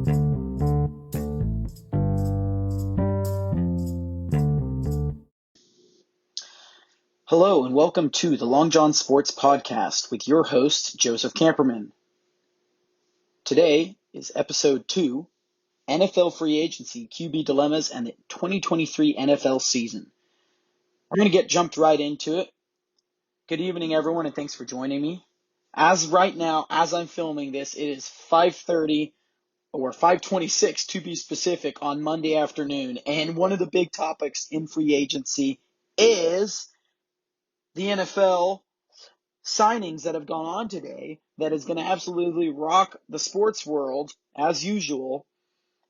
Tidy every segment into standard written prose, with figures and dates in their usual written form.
Hello and welcome to the Long John Sports Podcast with your host, Joseph Camperman. Today is episode 2, NFL Free Agency, QB Dilemmas, and the 2023 NFL season. We're going to get jumped right into it. Good evening, everyone, and thanks for joining me. As I'm filming this, it is 5:30 or 5:26 to be specific on Monday afternoon, and one of the big topics in free agency is the NFL signings that have gone on today that is going to absolutely rock the sports world as usual.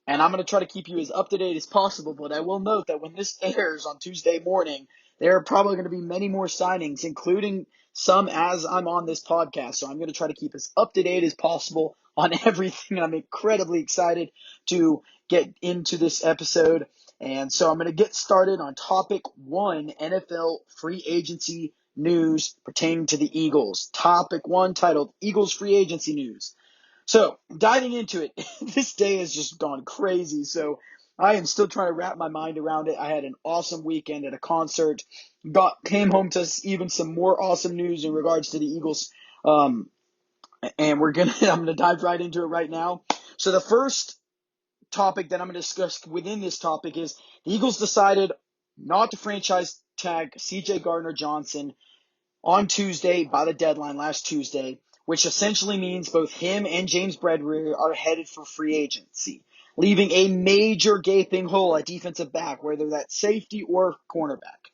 And I'm going to try to keep you as up to date as possible. But I will note that when this airs on Tuesday morning, there are probably going to be many more signings, including some as I'm on this podcast. So I'm going to try to keep as up to date as possible on everything. I'm incredibly excited to get into this episode. And so I'm going to get started on topic 1, NFL free agency news pertaining to the Eagles. Topic 1 titled Eagles free agency news. So diving into it, this day has just gone crazy. So I am still trying to wrap my mind around it. I had an awesome weekend at a concert. Came home to even some more awesome news in regards to the Eagles. And I'm gonna dive right into it right now. So the first topic that I'm gonna discuss within this topic is the Eagles decided not to franchise tag CJ Gardner-Johnson on Tuesday by the deadline last Tuesday, which essentially means both him and James Bradbury are headed for free agency, leaving a major gaping hole at defensive back, whether that's safety or cornerback.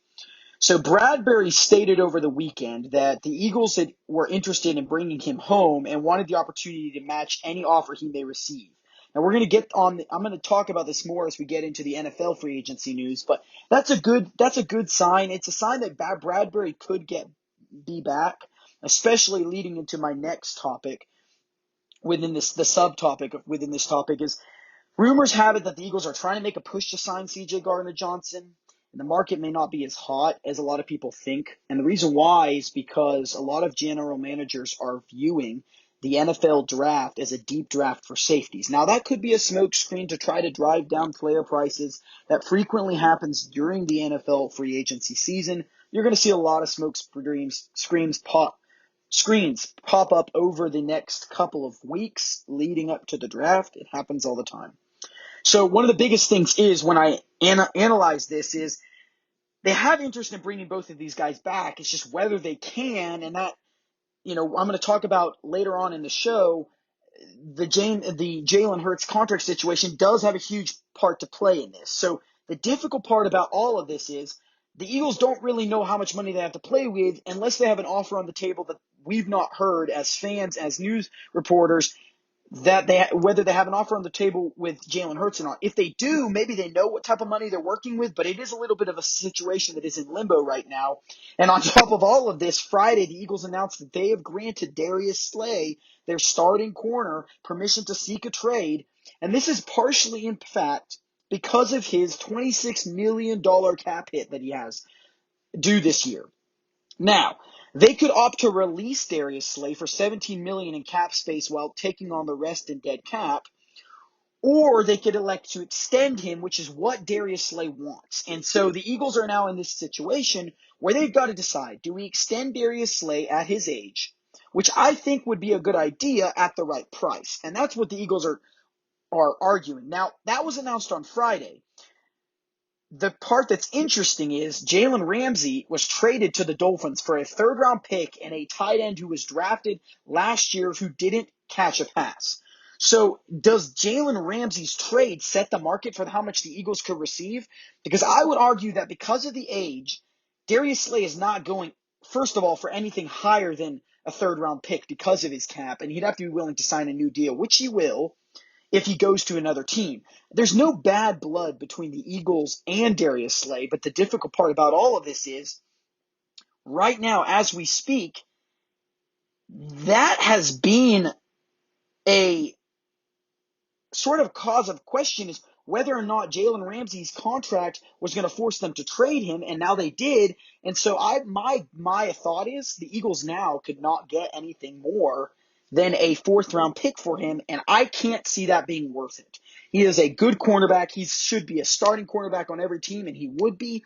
So Bradbury stated over the weekend that the Eagles were interested in bringing him home and wanted the opportunity to match any offer he may receive. Now I'm going to talk about this more as we get into the NFL free agency news, but that's a good sign. It's a sign that Bradbury could be back, especially leading into my next topic the subtopic within this topic is rumors have it that the Eagles are trying to make a push to sign CJ Gardner-Johnson, and the market may not be as hot as a lot of people think. And the reason why is because a lot of general managers are viewing the NFL draft as a deep draft for safeties. Now, that could be a smokescreen to try to drive down player prices. That frequently happens during the NFL free agency season. You're going to see a lot of screens pop up over the next couple of weeks leading up to the draft. It happens all the time. So one of the biggest things is when I analyze this is they have interest in bringing both of these guys back. It's just whether they can, and that, I'm going to talk about later on in the show. The Jalen Hurts contract situation does have a huge part to play in this. So the difficult part about all of this is the Eagles don't really know how much money they have to play with unless they have an offer on the table that we've not heard as fans, as news reporters, whether they have an offer on the table with Jalen Hurts or not. If they do, maybe they know what type of money they're working with, but it is a little bit of a situation that is in limbo right now. And on top of all of this, Friday, the Eagles announced that they have granted Darius Slay, their starting corner, permission to seek a trade. And this is partially, in fact, because of his $26 million cap hit that he has due this year. Now, they could opt to release Darius Slay for $17 million in cap space while taking on the rest in dead cap, or they could elect to extend him, which is what Darius Slay wants. And so the Eagles are now in this situation where they've got to decide, do we extend Darius Slay at his age, which I think would be a good idea at the right price. And that's what the Eagles are arguing. Now, that was announced on Friday. The part that's interesting is Jalen Ramsey was traded to the Dolphins for a third-round pick and a tight end who was drafted last year who didn't catch a pass. So does Jalen Ramsey's trade set the market for how much the Eagles could receive? Because I would argue that because of the age, Darius Slay is not going, first of all, for anything higher than a third-round pick because of his cap, and he'd have to be willing to sign a new deal, which he will if he goes to another team. There's no bad blood between the Eagles and Darius Slay, but the difficult part about all of this is, right now, as we speak, that has been a sort of cause of question is whether or not Jalen Ramsey's contract was going to force them to trade him, and now they did. And so my thought is the Eagles now could not get anything more than a fourth-round pick for him, and I can't see that being worth it. He is a good cornerback. He should be a starting cornerback on every team, and he would be.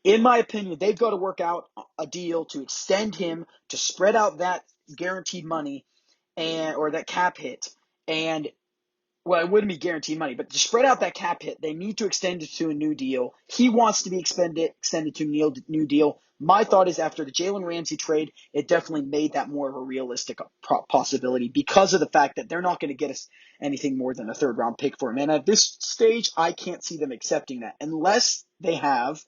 In my opinion, they've got to work out a deal to extend him, to spread out that guaranteed money or that cap hit. And, well, it wouldn't be guaranteed money, but to spread out that cap hit, they need to extend it to a new deal. He wants to be extended to a new deal. My thought is after the Jalen Ramsey trade, it definitely made that more of a realistic possibility because of the fact that they're not going to get us anything more than a third-round pick for him. And at this stage, I can't see them accepting that unless they have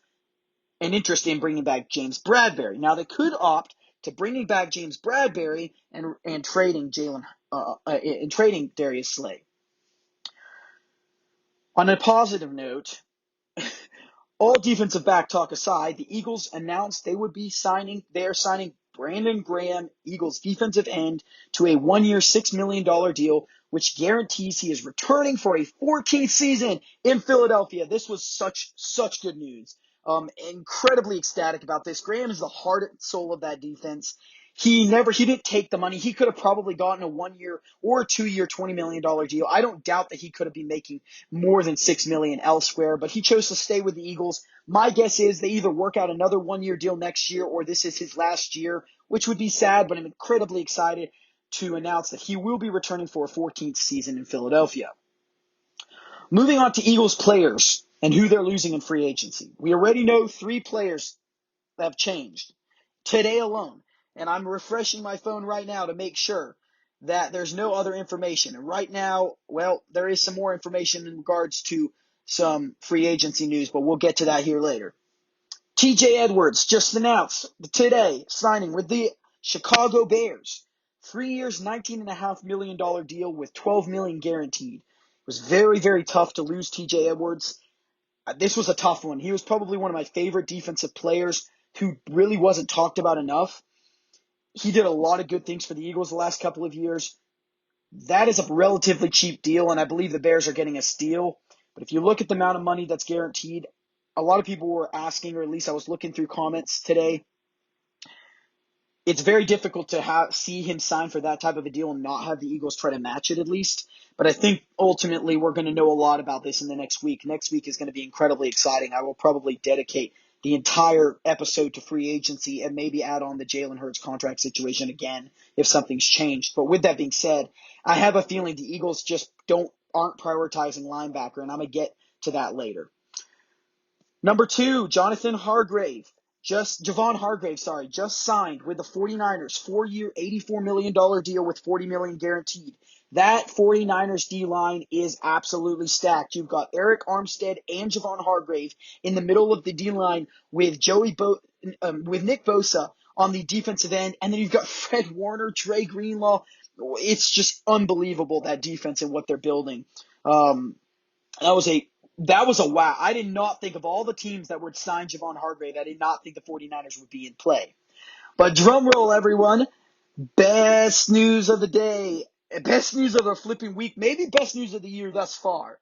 an interest in bringing back James Bradberry. Now, they could opt to bringing back James Bradberry and trading trading Darius Slay. On a positive note, all defensive back talk aside, the Eagles announced they are signing Brandon Graham, Eagles defensive end, to a 1-year, $6 million deal, which guarantees he is returning for a 14th season in Philadelphia. This was such good news. Incredibly ecstatic about this. Graham is the heart and soul of that defense. He didn't take the money. He could have probably gotten a 1-year or a 2-year, $20 million deal. I don't doubt that he could have been making more than $6 million elsewhere, but he chose to stay with the Eagles. My guess is they either work out another 1-year deal next year or this is his last year, which would be sad, but I'm incredibly excited to announce that he will be returning for a 14th season in Philadelphia. Moving on to Eagles players and who they're losing in free agency. We already know 3 players that have changed today alone. And I'm refreshing my phone right now to make sure that there's no other information. And right now, well, there is some more information in regards to some free agency news, but we'll get to that here later. TJ Edwards just announced today signing with the Chicago Bears. 3 years, $19.5 million deal with $12 million guaranteed. It was very, very tough to lose TJ Edwards. This was a tough one. He was probably one of my favorite defensive players who really wasn't talked about enough. He did a lot of good things for the Eagles the last couple of years. That is a relatively cheap deal, and I believe the Bears are getting a steal. But if you look at the amount of money that's guaranteed, a lot of people were asking, or at least I was looking through comments today, it's very difficult to see him sign for that type of a deal and not have the Eagles try to match it at least. But I think ultimately we're going to know a lot about this in the next week. Next week is going to be incredibly exciting. I will probably dedicate the entire episode to free agency and maybe add on the Jalen Hurts contract situation again if something's changed. But with that being said, I have a feeling the Eagles just aren't prioritizing linebacker, and I'm going to get to that later. Number 2, Javon Hargrave, just signed with the 49ers, 4-year, $84 million deal with $40 million guaranteed. That 49ers D-line is absolutely stacked. You've got Eric Armstead and Javon Hargrave in the middle of the D-line with with Nick Bosa on the defensive end, and then you've got Fred Warner, Dre Greenlaw. It's just unbelievable, that defense and what they're building. That was a wow. I did not think of all the teams that would sign Javon Hargrave. I did not think the 49ers would be in play. But drum roll, everyone. Best news of the day. Best news of the flipping week. Maybe best news of the year thus far.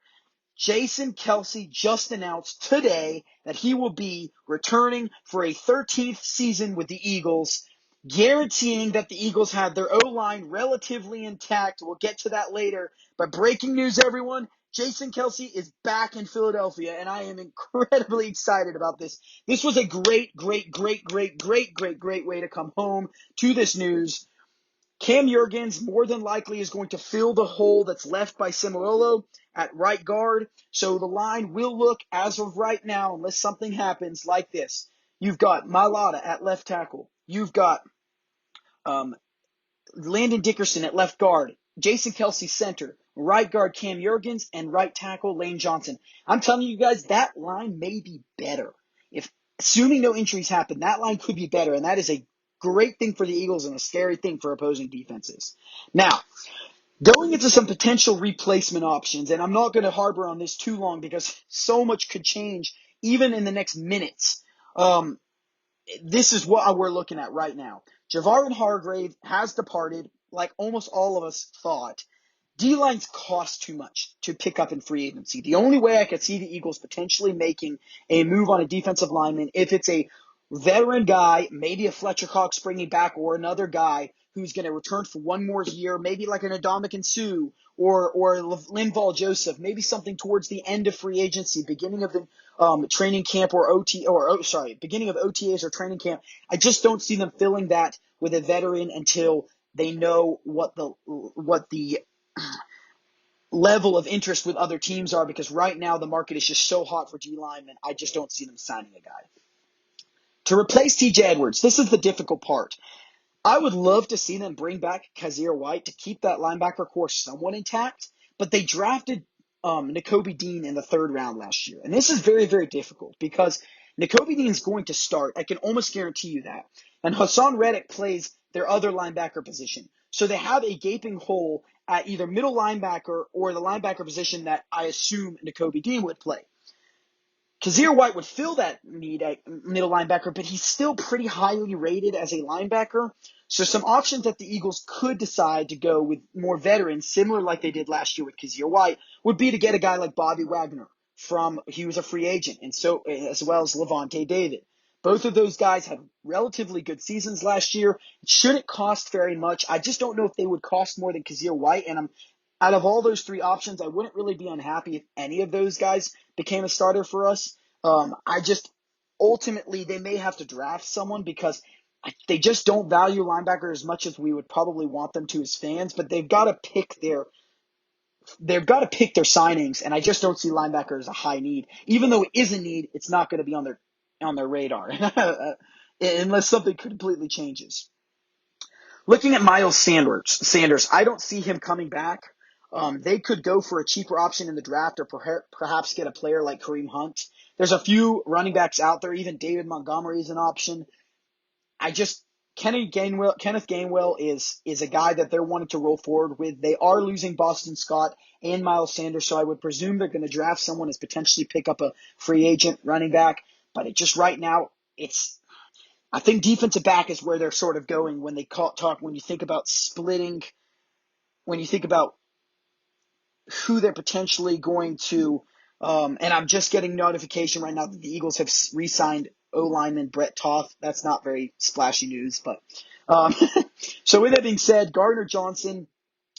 Jason Kelce just announced today that he will be returning for a 13th season with the Eagles, guaranteeing that the Eagles have their O-line relatively intact. We'll get to that later. But breaking news, everyone. Jason Kelce is back in Philadelphia, and I am incredibly excited about this. This was a great way to come home to this news. Cam Jurgens more than likely is going to fill the hole that's left by Semerolo at right guard. So the line will look, as of right now, unless something happens, like this. You've got Mailata at left tackle. You've got Landon Dickerson at left guard. Jason Kelce center. Right guard Cam Jurgens, and right tackle Lane Johnson. I'm telling you guys, that line may be better. Assuming no injuries happen, that line could be better, and that is a great thing for the Eagles and a scary thing for opposing defenses. Now, going into some potential replacement options, and I'm not going to harbor on this too long because so much could change even in the next minutes. This is what we're looking at right now. Javon Hargrave has departed, like almost all of us thought. D-lines cost too much to pick up in free agency. The only way I could see the Eagles potentially making a move on a defensive lineman, if it's a veteran guy, maybe a Fletcher Cox bringing back, or another guy who's going to return for one more year, maybe like an Ndamukong Suh or Linval Joseph, maybe something towards the end of free agency, beginning of the training camp beginning of OTAs or training camp. I just don't see them filling that with a veteran until they know what the level of interest with other teams are, because right now the market is just so hot for D linemen. I just don't see them signing a guy. To replace TJ Edwards, this is the difficult part. I would love to see them bring back Kazir White to keep that linebacker core somewhat intact, but they drafted Nakobe Dean in the 3rd round last year. And this is very, very difficult because Nakobe Dean is going to start. I can almost guarantee you that. And Hassan Reddick plays their other linebacker position. So they have a gaping hole at either middle linebacker or the linebacker position that I assume Nakobe Dean would play. Kazir White would fill that need at middle linebacker, but he's still pretty highly rated as a linebacker. So some options that the Eagles could decide to go with more veterans, similar like they did last year with Kazir White, would be to get a guy like Bobby Wagner he was a free agent, and so as well as Levante David. Both of those guys had relatively good seasons last year. It shouldn't cost very much. I just don't know if they would cost more than Kazir White, and out of all those 3 options, I wouldn't really be unhappy if any of those guys became a starter for us. Ultimately, they may have to draft someone because they just don't value linebacker as much as we would probably want them to as fans, but they've got to pick their signings, and I just don't see linebacker as a high need. Even though it is a need, it's not going to be on their radar unless something completely changes. Looking at Miles Sanders, I don't see him coming back. They could go for a cheaper option in the draft or perhaps get a player like Kareem Hunt. There's a few running backs out there. Even David Montgomery is an option. Kenneth Gainwell is a guy that they're wanting to roll forward with. They are losing Boston Scott and Miles Sanders, so I would presume they're going to draft someone as potentially pick up a free agent running back. But right now, I think defensive back is where they're sort of going when they when you think about splitting, when you think about who they're potentially going to, and I'm just getting notification right now that the Eagles have re-signed O-lineman Brett Toth. That's not very splashy news, but so with that being said, Gardner Johnson,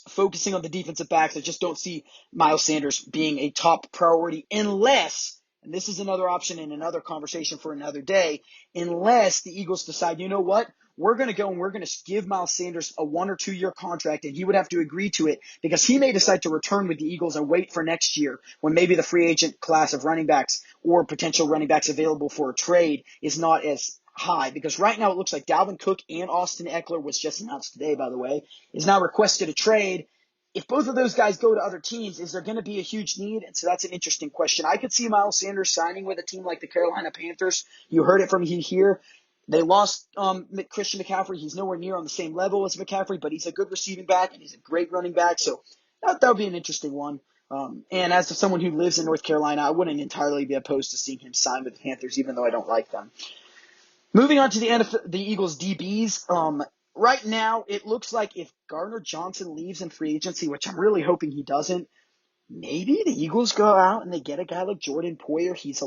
focusing on the defensive backs, I just don't see Miles Sanders being a top priority unless, and this is another option and another conversation for another day, unless the Eagles decide, you know what, we're going to go and we're going to give Miles Sanders a 1 or 2 year contract, and he would have to agree to it because he may decide to return with the Eagles and wait for next year when maybe the free agent class of running backs or potential running backs available for a trade is not as high. Because right now it looks like Dalvin Cook and Austin Eckler, was just announced today, by the way, is now requested a trade. If both of those guys go to other teams, is there going to be a huge need? And so that's an interesting question. I could see Miles Sanders signing with a team like the Carolina Panthers. You heard it from me here. They lost Christian McCaffrey. He's nowhere near on the same level as McCaffrey, but he's a good receiving back and he's a great running back. So that would be an interesting one. And as to someone who lives in North Carolina, I wouldn't entirely be opposed to seeing him sign with the Panthers, even though I don't like them. Moving on to the Eagles DBs. Right now, it looks like if Gardner Johnson leaves in free agency, which I'm really hoping he doesn't, maybe the Eagles go out and they get a guy like Jordan Poyer. He's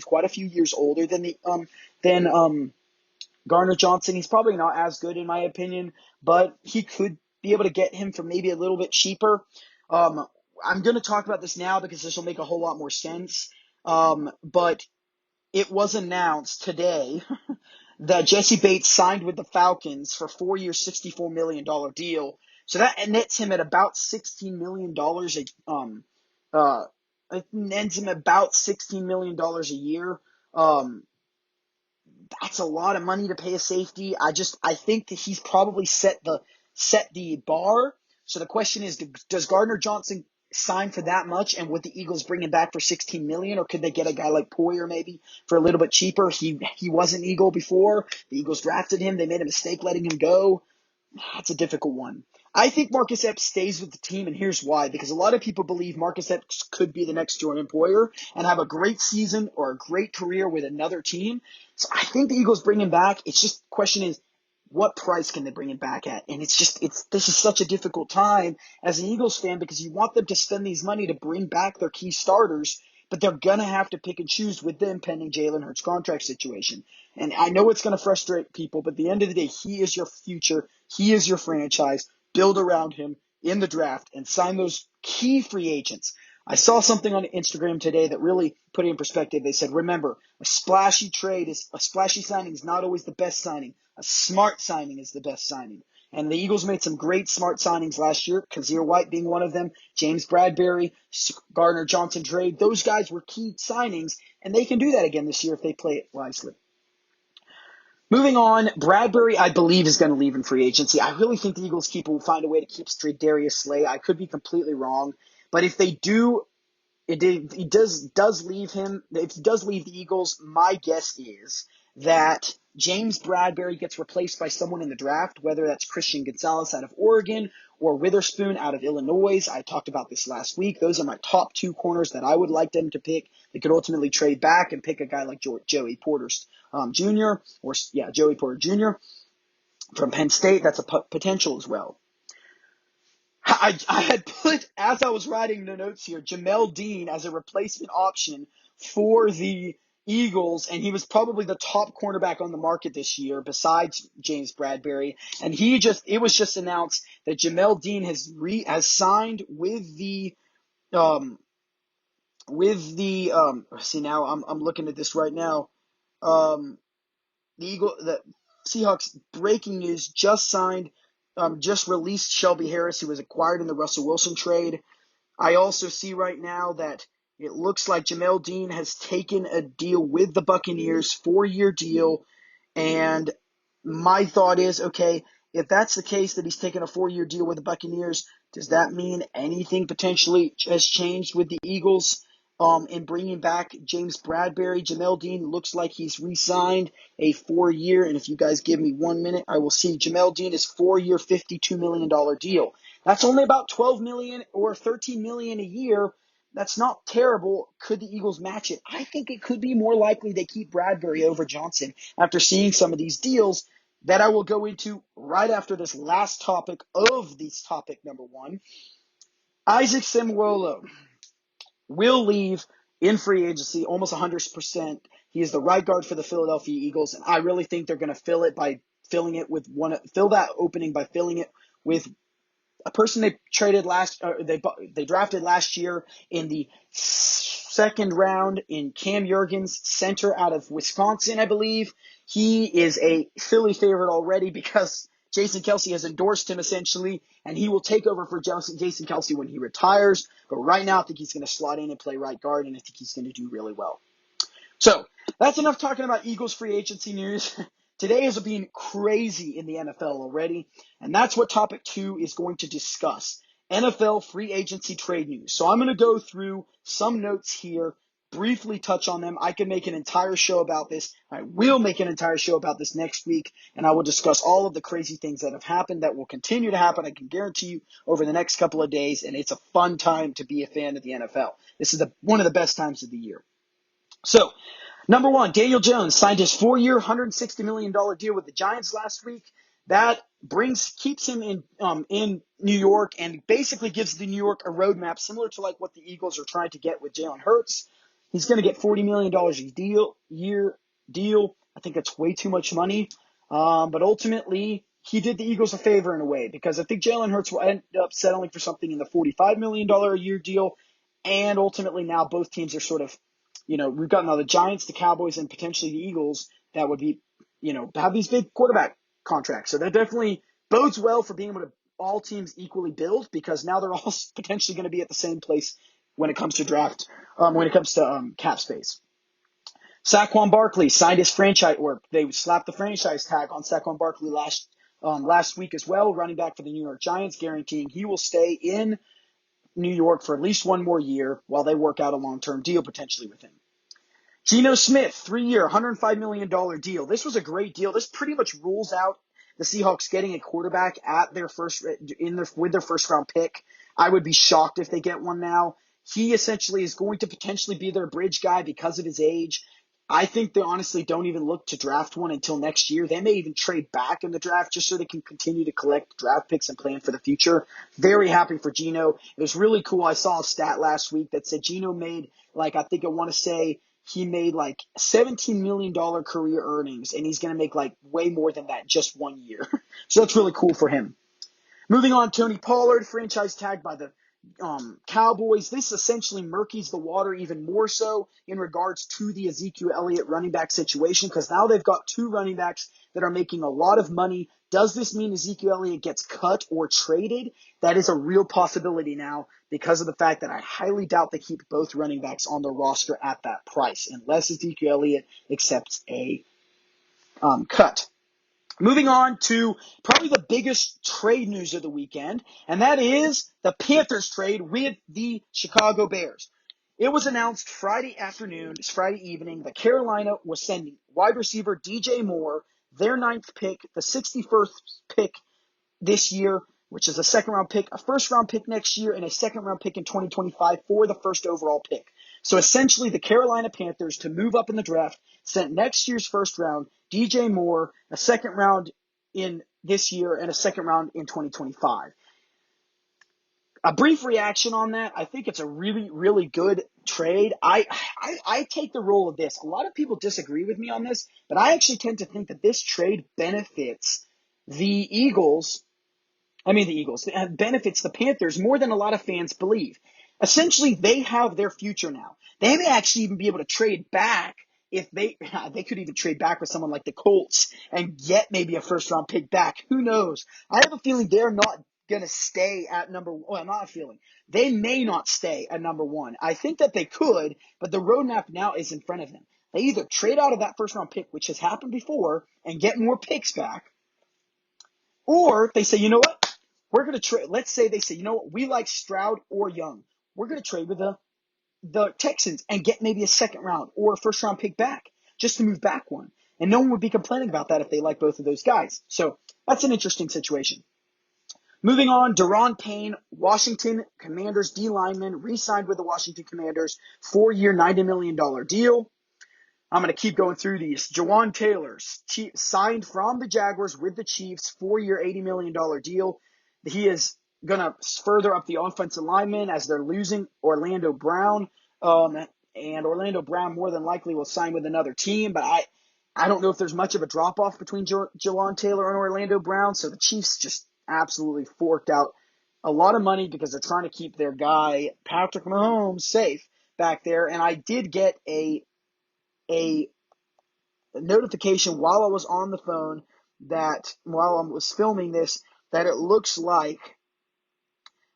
quite a few years older than Gardner Johnson. He's probably not as good in my opinion, but he could be able to get him for maybe a little bit cheaper. I'm going to talk about this now because this will make a whole lot more sense. But it was announced today that Jesse Bates signed with the Falcons for a 4-year, $64 million deal. So that nets him at about $16 million. It nets him about $16 million a year. That's a lot of money to pay a safety. I think that he's probably set the bar. So the question is, does Gardner Johnson sign for that much, and would the Eagles bring him back for $16 million, or could they get a guy like Poyer maybe for a little bit cheaper? He was an Eagle before. The Eagles drafted him. They made a mistake letting him go. That's a difficult one. I think Marcus Epps stays with the team, and here's why. Because a lot of people believe Marcus Epps could be the next Jordan Poyer and have a great season or a great career with another team. So I think the Eagles bring him back. It's just the question is, what price can they bring him back at? And this is such a difficult time as an Eagles fan because you want them to spend these money to bring back their key starters, but they're going to have to pick and choose with them pending Jalen Hurts' contract situation. And I know it's going to frustrate people, but at the end of the day, he is your future He is your franchise. Build around him in the draft and sign those key free agents. I saw something on Instagram today that really put it in perspective. They said, remember, a splashy signing is not always the best signing. A smart signing is the best signing. And the Eagles made some great smart signings last year, Kazir White being one of them, James Bradberry, Gardner Johnson trade. Those guys were key signings, and they can do that again this year if they play it wisely. Moving on, Bradberry, I believe, is going to leave in free agency. I really think the Eagles will find a way to keep Darius Slay. I could be completely wrong, but if they do, if he does leave the Eagles, my guess is that James Bradberry gets replaced by someone in the draft, whether that's Christian Gonzalez out of Oregon or Witherspoon out of Illinois. I talked about this last week. Those are my top two corners that I would like them to pick. They could ultimately trade back and pick a guy like Joey Porter Joey Porter Jr. from Penn State. That's a potential as well. I had put, as I was writing the notes here, Jamel Dean as a replacement option for the Eagles, and he was probably the top cornerback on the market this year besides James Bradberry. And it was just announced that Jamel Dean has signed with the see now I'm looking at this right now. The Seahawks, breaking news, just released Shelby Harris, who was acquired in the Russell Wilson trade. I also see right now that it looks like Jamel Dean has taken a deal with the Buccaneers, 4-year deal. And my thought is, okay, if that's the case, that he's taken a 4-year deal with the Buccaneers, does that mean anything potentially has changed with the Eagles in bringing back James Bradberry? Jamel Dean looks like he's re-signed a 4-year, and if you guys give me 1 minute, I will see Jamel Dean is 4-year, $52 million deal. That's only about $12 million or $13 million a year. That's not terrible. Could the Eagles match it? I think it could be more likely they keep Bradberry over Johnson after seeing some of these deals that I will go into right after this last topic of this topic number 1. Isaac Seumalo will leave in free agency almost 100%. He is the right guard for the Philadelphia Eagles, and I really think they're going to fill that opening by filling it with a person they drafted last year in the second round in Cam Jurgens, center out of Wisconsin, I believe. He is a Philly favorite already because Jason Kelce has endorsed him essentially, and he will take over for Jason Kelce when he retires. But right now, I think he's going to slot in and play right guard, and I think he's going to do really well. So that's enough talking about Eagles free agency news. Today has been crazy in the NFL already, and that's what topic 2 is going to discuss. NFL free agency trade news. So I'm going to go through some notes here, briefly touch on them. I can make an entire show about this. I will make an entire show about this next week, and I will discuss all of the crazy things that have happened, that will continue to happen, I can guarantee you, over the next couple of days, and it's a fun time to be a fan of the NFL. This is one of the best times of the year. So, number 1, Daniel Jones signed his 4-year, $160 million deal with the Giants last week. That keeps him in New York and basically gives the New York a roadmap similar to like what the Eagles are trying to get with Jalen Hurts. He's going to get $40 million a year deal. I think that's way too much money. But ultimately, he did the Eagles a favor in a way because I think Jalen Hurts will end up settling for something in the $45 million a year deal. And ultimately now both teams are sort of, we've got now the Giants, the Cowboys, and potentially the Eagles that would be, have these big quarterback contracts. So that definitely bodes well for being able to all teams equally build because now they're all potentially going to be at the same place when it comes to cap space. Saquon Barkley signed his franchise, or they slapped the franchise tag on Saquon Barkley last week as well, running back for the New York Giants, guaranteeing he will stay in New York for at least 1 more year while they work out a long-term deal potentially with him. Geno Smith, 3-year, $105 million deal. This was a great deal. This pretty much rules out the Seahawks getting a quarterback with their first-round pick. I would be shocked if they get one now. He essentially is going to potentially be their bridge guy because of his age. I think they honestly don't even look to draft one until next year. They may even trade back in the draft just so they can continue to collect draft picks and plan for the future. Very happy for Geno. It was really cool. I saw a stat last week that said Geno made, I want to say he made like $17 million career earnings, and he's going to make like way more than that just 1 year. So that's really cool for him. Moving on, Tony Pollard, franchise tagged by the Cowboys. This essentially murkies the water even more so in regards to the Ezekiel Elliott running back situation, because now they've got two running backs that are making a lot of money. Does this mean Ezekiel Elliott gets cut or traded? That is a real possibility now because of the fact that I highly doubt they keep both running backs on the roster at that price unless Ezekiel Elliott accepts a cut. Moving on to probably the biggest trade news of the weekend, and that is the Panthers trade with the Chicago Bears. It was announced Friday evening, that Carolina was sending wide receiver DJ Moore, their 9th pick, the 61st pick this year, which is a second-round pick, a first-round pick next year, and a second-round pick in 2025 for the first overall pick. So essentially, the Carolina Panthers, to move up in the draft, sent next year's first round, DJ Moore, a second round in this year, and a second round in 2025. A brief reaction on that. I think it's a really, really good trade. I take the role of this. A lot of people disagree with me on this, but I actually tend to think that this trade benefits the Eagles. It benefits the Panthers more than a lot of fans believe. Essentially, they have their future now. They may actually even be able to trade back if they could even trade back with someone like the Colts and get maybe a first-round pick back. Who knows? I have a feeling they're not going to stay at number one. Well, not a feeling. They may not stay at number one. I think that they could, but the roadmap now is in front of them. They either trade out of that first-round pick, which has happened before, and get more picks back, or they say, you know what? We're going to trade. Let's say they say, you know what? We like Stroud or Young. We're going to trade with the Texans and get maybe a second round or a first round pick back just to move back one. And no one would be complaining about that if they like both of those guys. So that's an interesting situation. Moving on, Daron Payne, Washington Commanders D lineman, re-signed with the Washington Commanders, 4-year, $90 million deal. I'm going to keep going through these. Jawn Taylor, signed from the Jaguars with the Chiefs, 4-year, $80 million deal. He is going to further up the offensive lineman as they're losing Orlando Brown. And Orlando Brown more than likely will sign with another team, but I don't know if there's much of a drop-off between Jawan Taylor and Orlando Brown, so the Chiefs just absolutely forked out a lot of money because they're trying to keep their guy, Patrick Mahomes, safe back there. And I did get a notification while I was on the phone that while I was filming this, that it looks like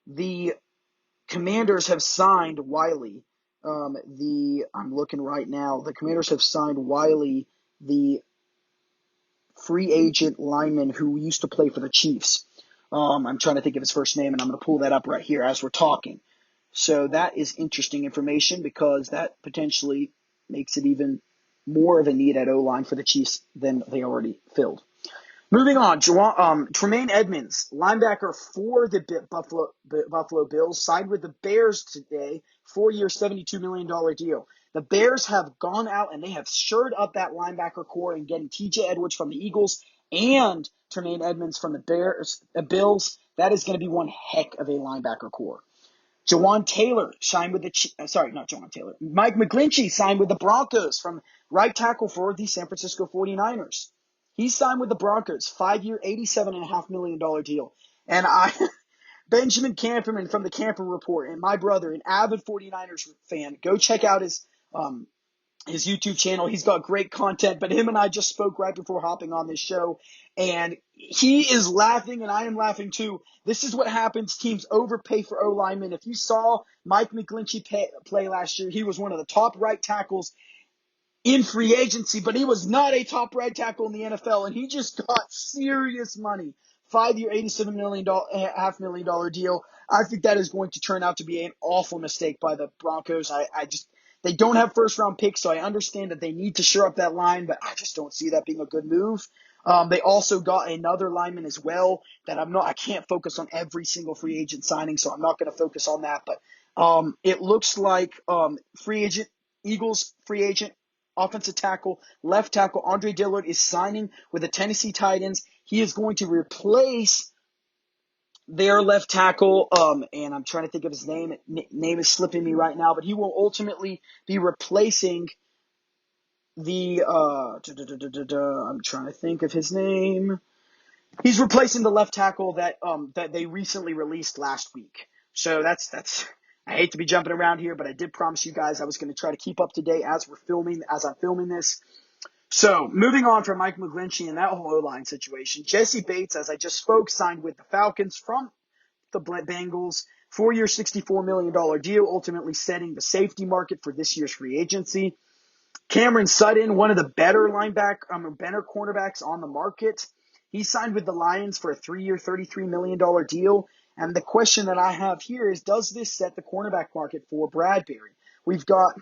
the Commanders have signed Wiley. I'm looking right now. The Commanders have signed Wiley, the free agent lineman who used to play for the Chiefs. I'm trying to think of his first name, and I'm going to pull that up right here as we're talking. So that is interesting information because that potentially makes it even more of a need at O-line for the Chiefs than they already filled. Moving on, Tremaine Edmonds, linebacker for the Buffalo Bills, signed with the Bears today, 4-year, $72 million deal. The Bears have gone out and they have shored up that linebacker core in getting T.J. Edwards from the Eagles and Tremaine Edmonds from the Bills. That is going to be one heck of a linebacker core. Jawan Taylor signed with Mike McGlinchey signed with the Broncos from right tackle for the San Francisco 49ers. He signed with the Broncos, 5-year, $87.5 million deal. And Benjamin Camperman from the Camper Report and my brother, an avid 49ers fan, go check out his YouTube channel. He's got great content, but him and I just spoke right before hopping on this show, and he is laughing, and I am laughing too. This is what happens. Teams overpay for O-linemen. If you saw Mike McGlinchey play last year, he was one of the top right tackles in free agency, but he was not a top right tackle in the NFL, and he just got serious money. 5-year, $87.5 million deal. I think that is going to turn out to be an awful mistake by the Broncos. They don't have first-round picks, so I understand that they need to shore up that line, but I just don't see that being a good move. They also got another lineman as well that I can't focus on every single free agent signing, so I'm not going to focus on that. But it looks like Eagles free agent, offensive tackle, left tackle, Andre Dillard is signing with the Tennessee Titans. He is going to replace their left tackle, and I'm trying to think of his name. Name is slipping me right now, but he will ultimately be replacing I'm trying to think of his name. He's replacing the left tackle that they recently released last week. So that's. I hate to be jumping around here, but I did promise you guys I was going to try to keep up to date as I'm filming this. So moving on from Mike McGlinchey and that whole O-line situation, Jesse Bates, as I just spoke, signed with the Falcons from the Bengals. 4-year, $64 million deal, ultimately setting the safety market for this year's free agency. Cameron Sutton, one of the better cornerbacks on the market. He signed with the Lions for a 3-year, $33 million deal. And the question that I have here is, does this set the cornerback market for Bradbury? We've got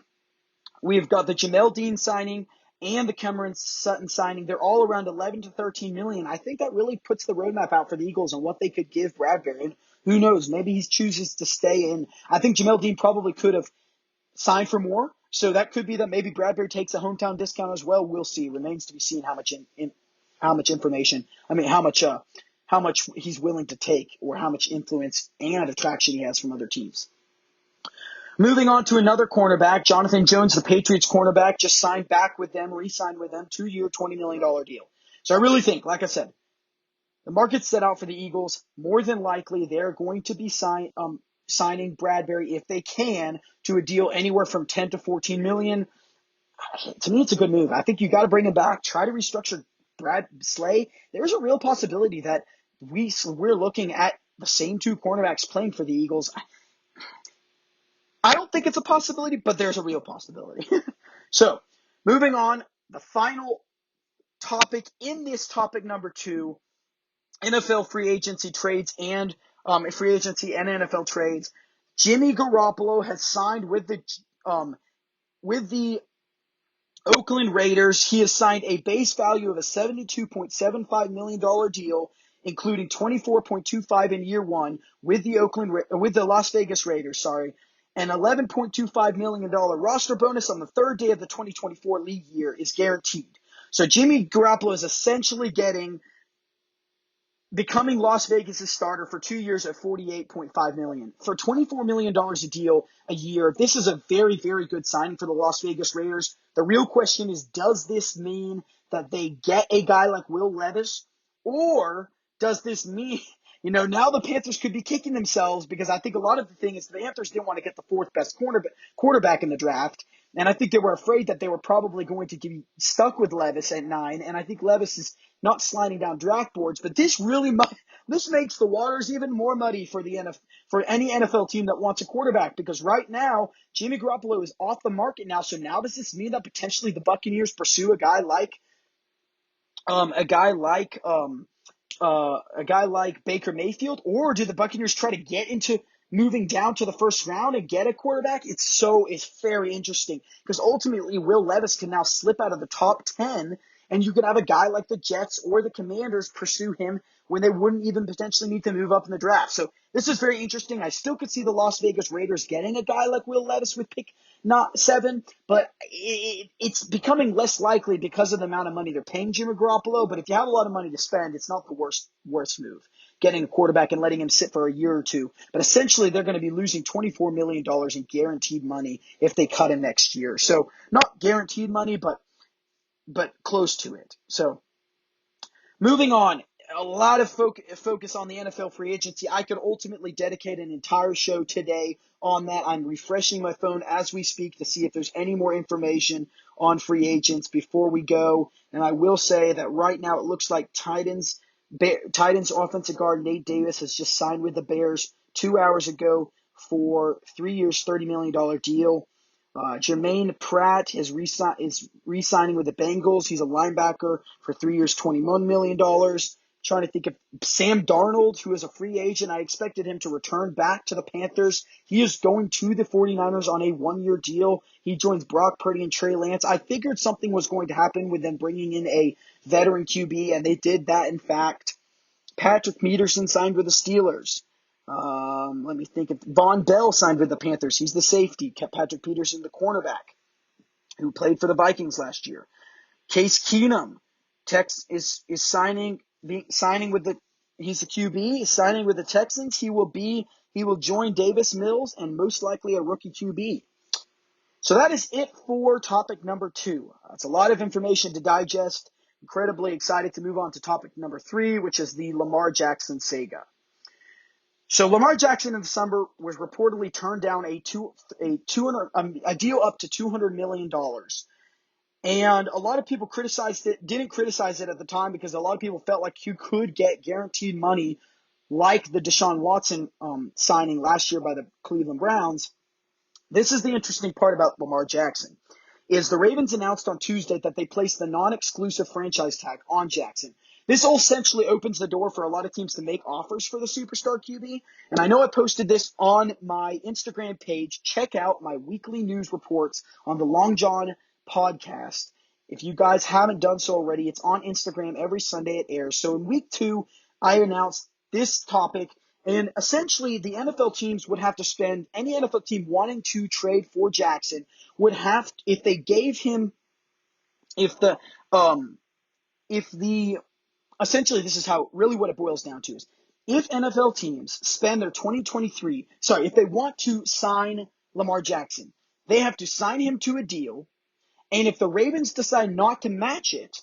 the Jamel Dean signing and the Cameron Sutton signing. They're all around 11 to 13 million. I think that really puts the roadmap out for the Eagles on what they could give Bradbury. And who knows? Maybe he chooses to stay in. I think Jamel Dean probably could have signed for more. So that could be that maybe Bradbury takes a hometown discount as well. We'll see. Remains to be seen how much how much he's willing to take, or how much influence and attraction he has from other teams. Moving on to another cornerback, Jonathan Jones, the Patriots cornerback, just re-signed with them, 2-year, $20 million deal. So I really think, like I said, the market's set out for the Eagles. More than likely, they're going to be signing Bradbury, if they can, to a deal anywhere from 10 to 14 million. To me, it's a good move. I think you got to bring him back. Try to restructure Brad Slay. There's a real possibility that we're looking at the same two cornerbacks playing for the Eagles. I don't think it's a possibility, but there's a real possibility. So, moving on, the final topic in this topic number 2, NFL free agency trades and NFL trades. Jimmy Garoppolo has signed with the Oakland Raiders. He has signed a base value of a $72.75 million deal, including $24.25 in year 1 with the Las Vegas Raiders, An $11.25 million roster bonus on the third day of the 2024 league year is guaranteed. So Jimmy Garoppolo is essentially becoming Las Vegas' starter for 2 years at $48.5 million. For $24 million a year, this is a very, very good signing for the Las Vegas Raiders. The real question is, does this mean that they get a guy like Will Levis? Or does this mean, now the Panthers could be kicking themselves, because I think a lot of the thing is the Panthers didn't want to get the fourth best quarterback in the draft. And I think they were afraid that they were probably going to be stuck with Levis at 9. And I think Levis is not sliding down draft boards, but this makes the waters even more muddy for for any NFL team that wants a quarterback, because right now Jimmy Garoppolo is off the market now. So now does this mean that potentially the Buccaneers pursue a guy like Baker Mayfield, or do the Buccaneers try to get into moving down to the first round and get a quarterback? It's very interesting, because ultimately Will Levis can now slip out of the top 10, and you could have a guy like the Jets or the Commanders pursue him when they wouldn't even potentially need to move up in the draft. So this is very interesting. I still could see the Las Vegas Raiders getting a guy like Will Levis with pick not 7, but it's becoming less likely because of the amount of money they're paying Jimmy Garoppolo. But if you have a lot of money to spend, it's not the worst move, getting a quarterback and letting him sit for a year or two. But essentially, they're going to be losing $24 million in guaranteed money if they cut him next year. So not guaranteed money, but close to it. So moving on, a lot of focus on the NFL free agency. I could ultimately dedicate an entire show today on that. I'm refreshing my phone as we speak to see if there's any more information on free agents before we go. And I will say that right now it looks like Titans offensive guard Nate Davis has just signed with the Bears 2 hours ago for 3 years, $30 million deal. Jermaine Pratt is re-signing with the Bengals. He's a linebacker for 3 years, $21 million. Trying to think of Sam Darnold, who is a free agent. I expected him to return back to the Panthers. He is going to the 49ers on a 1-year deal. He joins Brock Purdy and Trey Lance. I figured something was going to happen with them bringing in a veteran QB, and they did that, in fact. Patrick Peterson signed with the Steelers. Let me think. Von Bell signed with the Panthers. He's the safety. Patrick Peterson, the cornerback, who played for the Vikings last year. Case Keenum, is signing with the. He's the QB. Is signing with the Texans. He will join Davis Mills and most likely a rookie QB. So that is it for topic number 2. It's a lot of information to digest. Incredibly excited to move on to topic number 3, which is the Lamar Jackson saga. So Lamar Jackson in December was reportedly turned down a deal up to $200 million. And a lot of people didn't criticize it at the time because a lot of people felt like you could get guaranteed money like the Deshaun Watson signing last year by the Cleveland Browns. This is the interesting part about Lamar Jackson, is the Ravens announced on Tuesday that they placed the non-exclusive franchise tag on Jackson. This essentially opens the door for a lot of teams to make offers for the superstar QB. And I know I posted this on my Instagram page. Check out my weekly news reports on the Long John podcast. If you guys haven't done so already, it's on Instagram every Sunday it airs. So in week 2, I announced this topic. And essentially, the NFL teams would have to spend, any NFL team wanting to trade for Jackson would have, if they gave him, essentially this is how, really what it boils down to is, if NFL teams spend their 2023, if they want to sign Lamar Jackson, they have to sign him to a deal, and if the Ravens decide not to match it,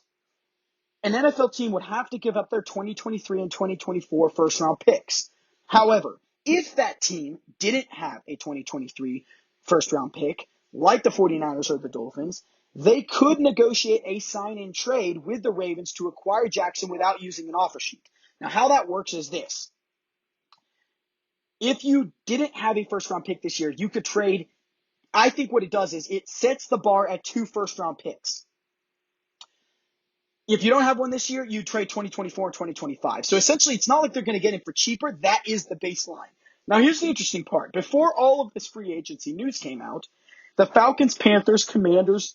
an NFL team would have to give up their 2023 and 2024 first-round picks. However, if that team didn't have a 2023 first-round pick, like the 49ers or the Dolphins, they could negotiate a sign-in trade with the Ravens to acquire Jackson without using an offer sheet. Now, how that works is this. If you didn't have a first-round pick this year, you could trade. I think what it does is it sets the bar at 2 first-round picks. If you don't have one this year, you trade 2024 and 2025. So essentially, it's not like they're going to get him for cheaper. That is the baseline. Now, here's the interesting part. Before all of this free agency news came out, the Falcons, Panthers, Commanders,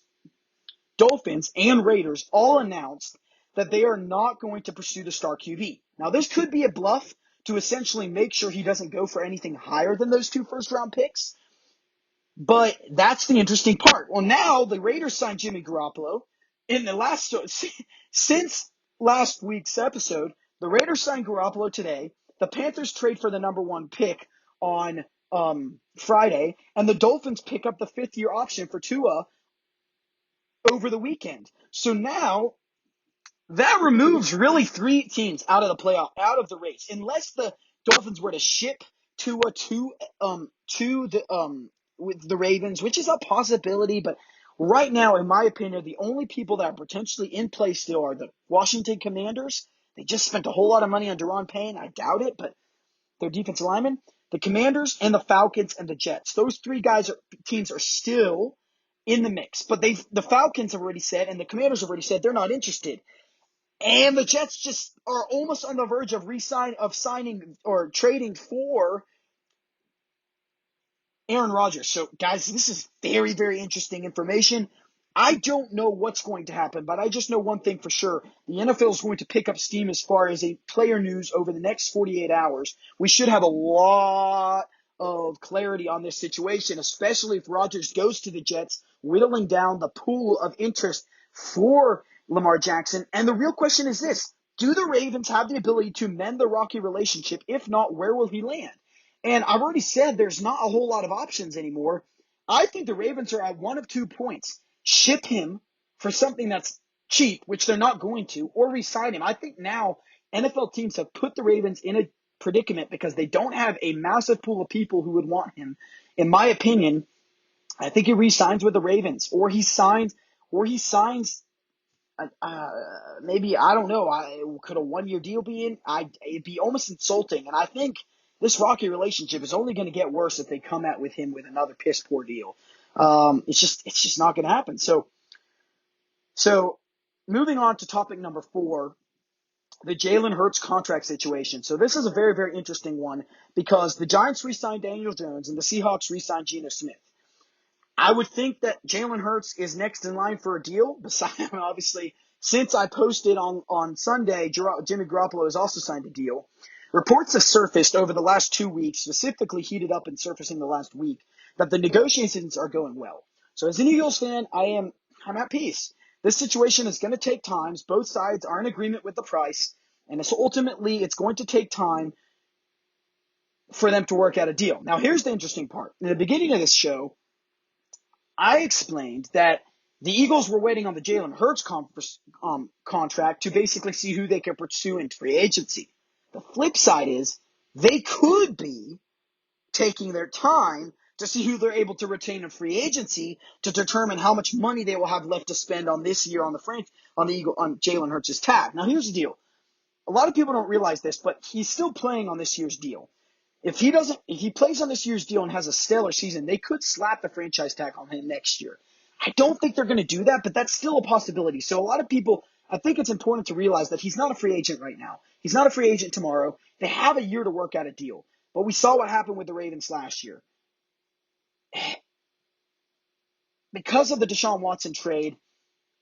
Dolphins, and Raiders all announced that they are not going to pursue the star QB. Now, this could be a bluff to essentially make sure he doesn't go for anything higher than those 2 first-round picks. But that's the interesting part. Well, now the Raiders signed Jimmy Garoppolo. Since last week's episode, the Raiders signed Garoppolo today. The Panthers trade for the number 1 pick on Friday, and the Dolphins pick up the 5th-year option for Tua over the weekend. So now that removes really 3 teams out of the race, unless the Dolphins were to ship Tua with the Ravens, which is a possibility, but right now, in my opinion, the only people that are potentially in play still are the Washington Commanders. They just spent a whole lot of money on Daron Payne. I doubt it, but their defensive linemen. The Commanders and the Falcons and the Jets. Those 3 teams are still in the mix. But the Falcons have already said, and the Commanders have already said they're not interested. And the Jets just are almost on the verge of signing or trading for Aaron Rodgers. So, guys, this is very, very interesting information. I don't know what's going to happen, but I just know one thing for sure. The NFL is going to pick up steam as far as a player news over the next 48 hours. We should have a lot of clarity on this situation, especially if Rodgers goes to the Jets, whittling down the pool of interest for Lamar Jackson. And the real question is this. Do the Ravens have the ability to mend the rocky relationship? If not, where will he land? And I've already said there's not a whole lot of options anymore. I think the Ravens are at one of 2 points. Ship him for something that's cheap, which they're not going to, or re-sign him. I think now NFL teams have put the Ravens in a predicament because they don't have a massive pool of people who would want him. In my opinion, I think he re-signs with the Ravens, or he signs maybe, I don't know. Could a 1-year deal be in? It'd be almost insulting. And I think this rocky relationship is only going to get worse if they come out with him with another piss poor deal. It's just not going to happen. So moving on to topic number 4, the Jalen Hurts contract situation. So this is a very, very interesting one because the Giants re-signed Daniel Jones and the Seahawks re-signed Geno Smith. I would think that Jalen Hurts is next in line for a deal. Besides, obviously, since I posted on Sunday, Jimmy Garoppolo has also signed a deal. Reports have surfaced over the last 2 weeks, specifically heated up and surfacing the last week, that the negotiations are going well. So as an Eagles fan, I'm at peace. This situation is going to take time. Both sides are in agreement with the price, and so ultimately it's going to take time for them to work out a deal. Now, here's the interesting part. In the beginning of this show, I explained that the Eagles were waiting on the Jalen Hurts contract to basically see who they could pursue in free agency. The flip side is they could be taking their time to see who they're able to retain in free agency to determine how much money they will have left to spend on this year on on Jalen Hurts' tag. Now here's the deal. A lot of people don't realize this, but he's still playing on this year's deal. If he plays on this year's deal and has a stellar season, they could slap the franchise tag on him next year. I don't think they're going to do that, but that's still a possibility. So a lot of people, I think it's important to realize that he's not a free agent right now. He's not a free agent tomorrow. They have a year to work out a deal. But we saw what happened with the Ravens last year. Because of the Deshaun Watson trade,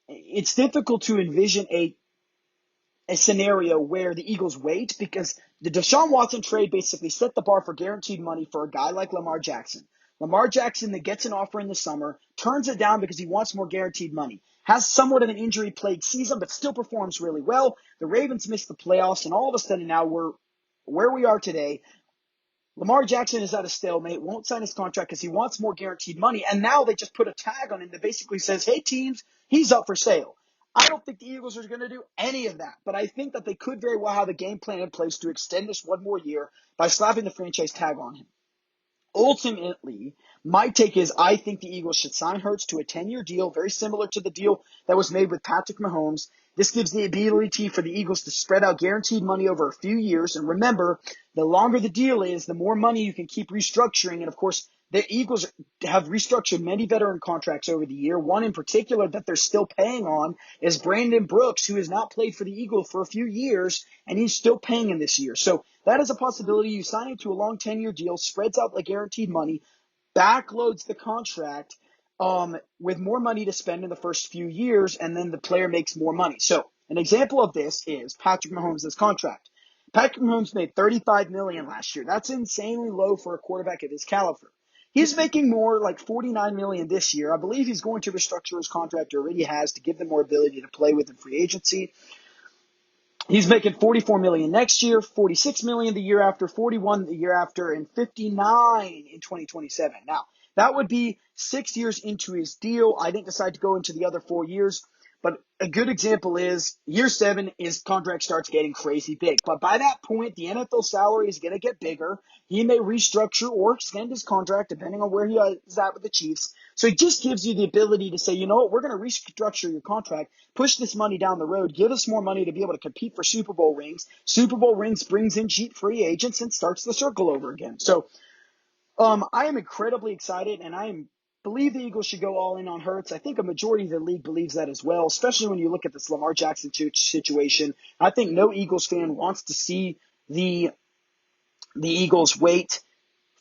it's difficult to envision a scenario where the Eagles wait because the Deshaun Watson trade basically set the bar for guaranteed money for a guy like Lamar Jackson. Lamar Jackson that gets an offer in the summer, turns it down because he wants more guaranteed money, has somewhat of an injury-plagued season, but still performs really well. The Ravens missed the playoffs, and all of a sudden now we're where we are today. Lamar Jackson is at a stalemate, won't sign his contract because he wants more guaranteed money. And now they just put a tag on him that basically says, hey, teams, he's up for sale. I don't think the Eagles are going to do any of that, but I think that they could very well have a game plan in place to extend this one more year by slapping the franchise tag on him. Ultimately, my take is I think the Eagles should sign Hurts to a 10-year deal, very similar to the deal that was made with Patrick Mahomes. This gives the ability for the Eagles to spread out guaranteed money over a few years. And remember, the longer the deal is, the more money you can keep restructuring. And of course, the Eagles have restructured many veteran contracts over the year. One in particular that they're still paying on is Brandon Brooks, who has not played for the Eagles for a few years, and he's still paying him this year. So that is a possibility. You sign him to a long 10-year deal, spreads out the guaranteed money, backloads the contract with more money to spend in the first few years, and then the player makes more money. So an example of this is Patrick Mahomes' contract. Patrick Mahomes made $35 million last year. That's insanely low for a quarterback of his caliber. He's making more, like $49 million this year. I believe he's going to restructure his contract, or already has, to give them more ability to play with in free agency. He's making $44 million next year, $46 million the year after, $41 the year after, and $59 in 2027. Now, that would be 6 years into his deal. I didn't decide to go into the other 4 years, but a good example is year 7, his contract starts getting crazy big. But by that point, the NFL salary is going to get bigger. He may restructure or extend his contract depending on where he is at with the Chiefs. So it just gives you the ability to say, you know what, we're going to restructure your contract, push this money down the road, give us more money to be able to compete for Super Bowl rings. Super Bowl rings brings in cheap free agents and starts the circle over again. So I am incredibly excited, and believe the Eagles should go all in on Hurts. I think a majority of the league believes that as well, especially when you look at this Lamar Jackson situation. I think no Eagles fan wants to see the Eagles wait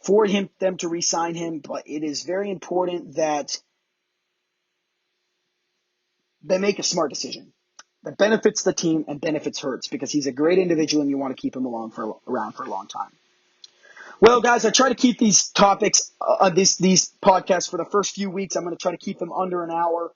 for them to re-sign him, but it is very important that they make a smart decision that benefits the team and benefits Hurts, because he's a great individual and you want to keep him around for a long time. Well, guys, I try to keep these topics, these podcasts for the first few weeks. I'm going to try to keep them under an hour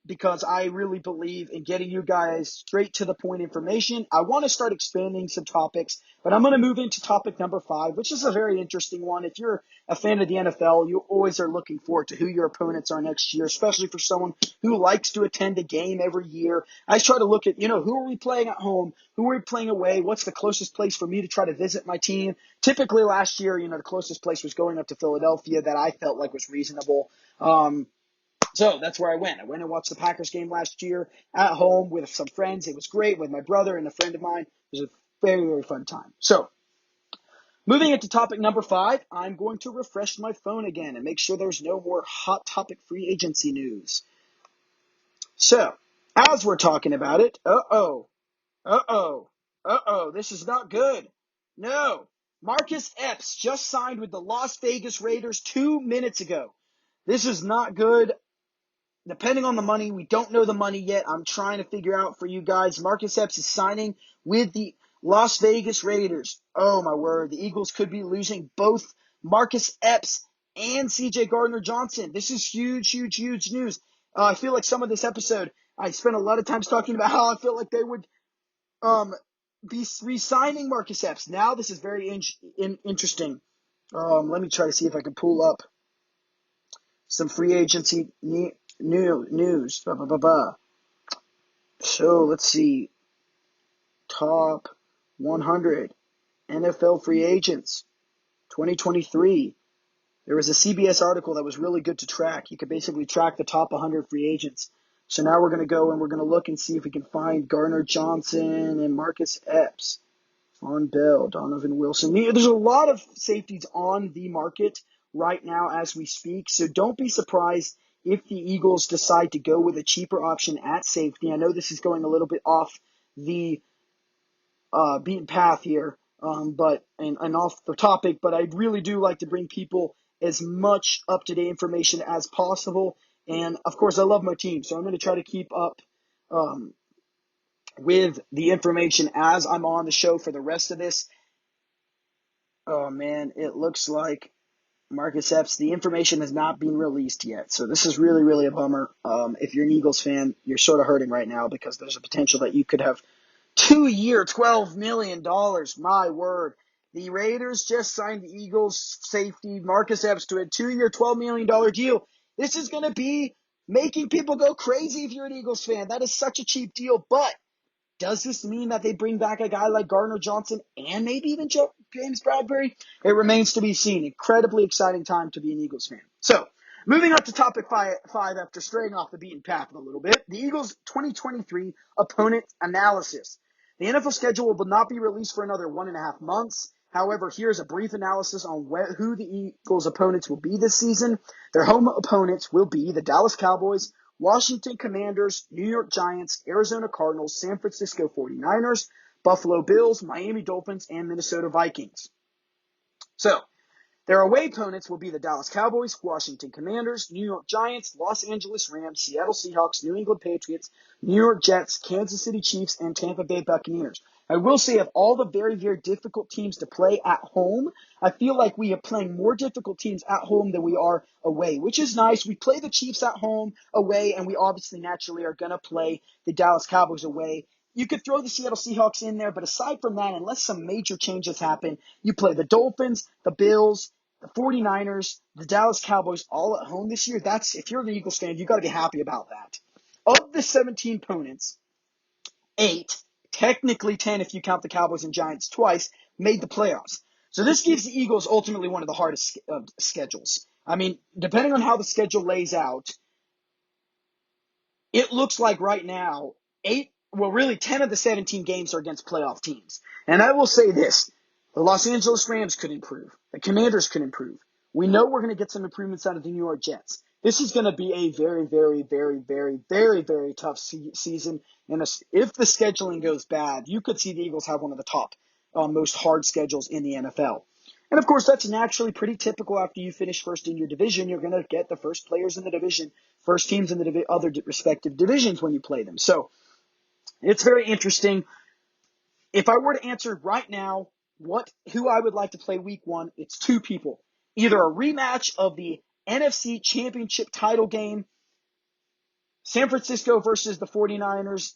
because I really believe in getting you guys straight to the point information. I want to start expanding some topics, but I'm going to move into topic number 5, which is a very interesting one. If you're a fan of the NFL, you always are looking forward to who your opponents are next year, especially for someone who likes to attend a game every year. I try to look at, who are we playing at home? Who are we playing away? What's the closest place for me to try to visit my team? Typically last year, the closest place was going up to Philadelphia that I felt like was reasonable. So that's where I went. I went and watched the Packers game last year at home with some friends. It was great with my brother and a friend of mine. It was a very, very fun time. So moving into topic number 5, I'm going to refresh my phone again and make sure there's no more hot topic free agency news. So as we're talking about it, this is not good. No. Marcus Epps just signed with the Las Vegas Raiders 2 minutes ago. This is not good. Depending on the money, we don't know the money yet. I'm trying to figure out for you guys. Marcus Epps is signing with the Las Vegas Raiders. Oh, my word. The Eagles could be losing both Marcus Epps and C.J. Gardner-Johnson. This is huge, huge, huge news. I feel like some of this episode, I spent a lot of times talking about how I feel like they would be re-signing Marcus Epps. Now this is very interesting. Let me try to see if I can pull up some free agency news. So let's see. Top 100 NFL free agents 2023. There was a CBS article that was really good to track. You could basically track the top 100 free agents. So now we're going to go and we're going to look and see if we can find Gardner Johnson and Marcus Epps, Von Bell, Donovan Wilson. There's a lot of safeties on the market right now as we speak. So don't be surprised if the Eagles decide to go with a cheaper option at safety. I know this is going a little bit off the beaten path here, but off the topic. But I really do like to bring people as much up-to-date information as possible. And, of course, I love my team, so I'm going to try to keep up with the information as I'm on the show for the rest of this. Oh, man, it looks like Marcus Epps, the information has not been released yet. So this is really, really a bummer. If you're an Eagles fan, you're sort of hurting right now because there's a potential that you could have 2-year, $12 million. My word. The Raiders just signed the Eagles safety Marcus Epps to a 2-year, $12 million deal. This is going to be making people go crazy if you're an Eagles fan. That is such a cheap deal. But does this mean that they bring back a guy like Gardner Johnson and maybe even James Bradbury? It remains to be seen. Incredibly exciting time to be an Eagles fan. So, moving on to topic five after straying off the beaten path a little bit, the Eagles' 2023 opponent analysis. The NFL schedule will not be released for another 1.5 months. However, here's a brief analysis on who the Eagles' opponents will be this season. Their home opponents will be the Dallas Cowboys, Washington Commanders, New York Giants, Arizona Cardinals, San Francisco 49ers, Buffalo Bills, Miami Dolphins, and Minnesota Vikings. So, their away opponents will be the Dallas Cowboys, Washington Commanders, New York Giants, Los Angeles Rams, Seattle Seahawks, New England Patriots, New York Jets, Kansas City Chiefs, and Tampa Bay Buccaneers. I will say of all the very, very difficult teams to play at home, I feel like we are playing more difficult teams at home than we are away, which is nice. We play the Chiefs at home, away, and we obviously naturally are going to play the Dallas Cowboys away. You could throw the Seattle Seahawks in there, but aside from that, unless some major changes happen, you play the Dolphins, the Bills, the 49ers, the Dallas Cowboys all at home this year. That's, if you're an Eagles fan, you got to be happy about that. Of the 17 opponents, 8, technically 10 if you count the Cowboys and Giants twice, made the playoffs. So this gives the Eagles ultimately one of the hardest schedules. I mean, depending on how the schedule lays out, it looks like right now, 10 of the 17 games are against playoff teams. And I will say this, the Los Angeles Rams could improve. The Commanders could improve. We know we're going to get some improvements out of the New York Jets. This is going to be a very, very, very, very, very, very tough season. And if the scheduling goes bad, you could see the Eagles have one of the top, most hard schedules in the NFL. And, of course, that's naturally pretty typical after you finish first in your division. You're going to get the first players in the division, first teams in the other respective divisions when you play them. So it's very interesting. If I were to answer right now who I would like to play week 1, it's 2 people. Either a rematch of the NFC Championship title game, San Francisco versus the 49ers,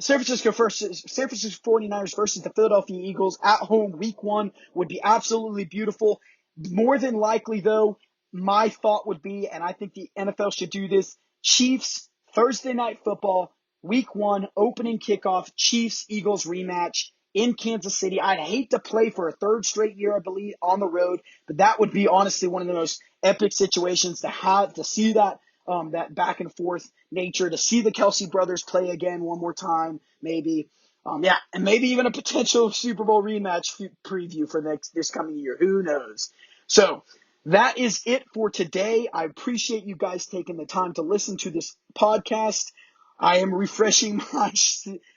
San Francisco 49ers versus the Philadelphia Eagles at home week 1 would be absolutely beautiful. More than likely, though, my thought would be, and I think the NFL should do this, Chiefs Thursday Night Football, week 1, opening kickoff, Chiefs-Eagles rematch in Kansas City. I'd hate to play for a third straight year, I believe, on the road, but that would be honestly one of the most epic situations to see that back and forth nature, to see the Kelsey brothers play again one more time, maybe. And maybe even a potential Super Bowl rematch preview for this coming year. Who knows? So that is it for today. I appreciate you guys taking the time to listen to this podcast. I am refreshing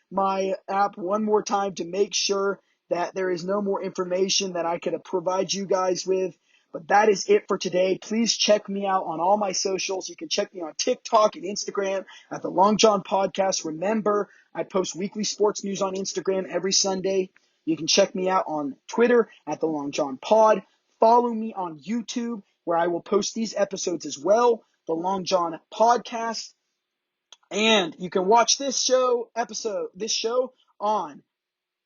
my app one more time to make sure that there is no more information that I could provide you guys with. But that is it for today. Please check me out on all my socials. You can check me on TikTok and Instagram at the Long John Podcast. Remember, I post weekly sports news on Instagram every Sunday. You can check me out on Twitter at the Long John Pod. Follow me on YouTube where I will post these episodes as well, the Long John Podcast. And you can watch this show on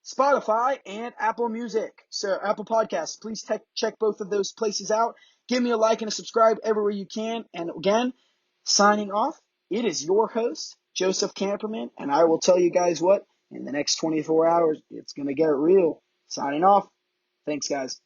Spotify and Apple Music. So Apple Podcasts, please check both of those places out. Give me a like and a subscribe everywhere you can. And again, signing off, it is your host, Joseph Camperman, and I will tell you guys what, in the next 24 hours, it's going to get real. Signing off. Thanks, guys.